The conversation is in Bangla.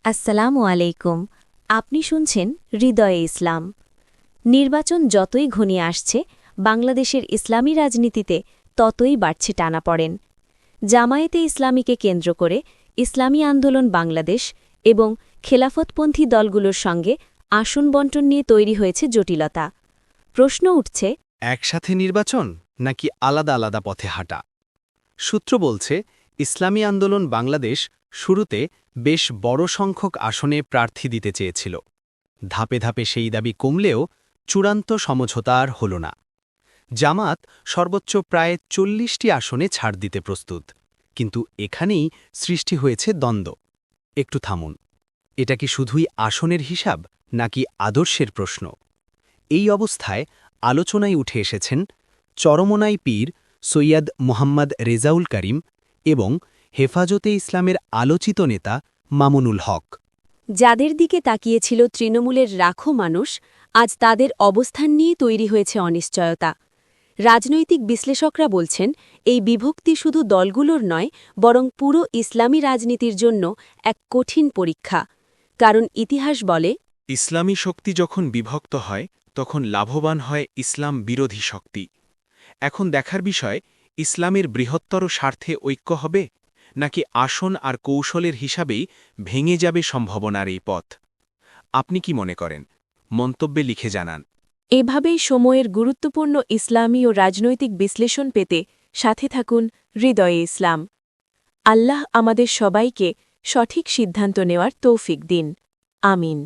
আসসালামু আলাইকুম। আপনি শুনছেন হৃদয়ে ইসলাম। নির্বাচন যতই ঘনিয়ে আসছে বাংলাদেশের ইসলামী রাজনীতিতে ততই বাড়ছে টানাপড়েন। জামায়াতে ইসলামীকে কেন্দ্র করে ইসলামী আন্দোলন বাংলাদেশ এবং খেলাফতপন্থী দলগুলোর সঙ্গে আসন বণ্টন নিয়ে তৈরি হয়েছে জটিলতা। প্রশ্ন উঠছে, একসাথে নির্বাচন নাকি আলাদা আলাদা পথে হাঁটা? সূত্র বলছে, ইসলামী আন্দোলন বাংলাদেশ শুরুতে বেশ বড় সংখ্যক আসনে প্রার্থী দিতে চেয়েছিল। ধাপে ধাপে সেই দাবি কমলেও চূড়ান্ত সমঝোতা আর হল না। জামাত সর্বোচ্চ প্রায় ৪০টি আসনে ছাড় দিতে প্রস্তুত, কিন্তু এখানেই সৃষ্টি হয়েছে দ্বন্দ্ব। একটু থামুন, এটা কি শুধুই আসনের হিসাব নাকি আদর্শের প্রশ্ন? এই অবস্থায় আলোচনায় উঠে এসেছেন চরমোনাই পীর সৈয়দ মোহাম্মদ রেজাউল করিম এবং হেফাজতে ইসলামের আলোচিত নেতা মামুনুল হক। যাদের দিকে তাকিয়েছিল তৃণমূলের রাখো মানুষ, আজ তাদের অবস্থান নিয়ে তৈরি হয়েছে অনিশ্চয়তা। রাজনৈতিক বিশ্লেষকরা বলছেন, এই বিভক্তি শুধু দলগুলোর নয়, বরং পুরো ইসলামী রাজনীতির জন্য এক কঠিন পরীক্ষা। কারণ ইতিহাস বলে, ইসলামী শক্তি যখন বিভক্ত হয় তখন লাভবান হয় ইসলাম বিরোধী শক্তি। এখন দেখার বিষয়, ইসলামের বৃহত্তর স্বার্থে ঐক্য হবে নাকি আসন আর কৌশলের হিসাবেই ভেঙে যাবে সম্ভাবনার এই পথ। আপনি কি মনে করেন? মন্তব্যে লিখে জানান। এভাবেই সময়ের গুরুত্বপূর্ণ ইসলামী ও রাজনৈতিক বিশ্লেষণ পেতে সাথে থাকুন হৃদয়ে ইসলাম। আল্লাহ আমাদের সবাইকে সঠিক সিদ্ধান্ত নেওয়ার তৌফিক দিন। আমিন।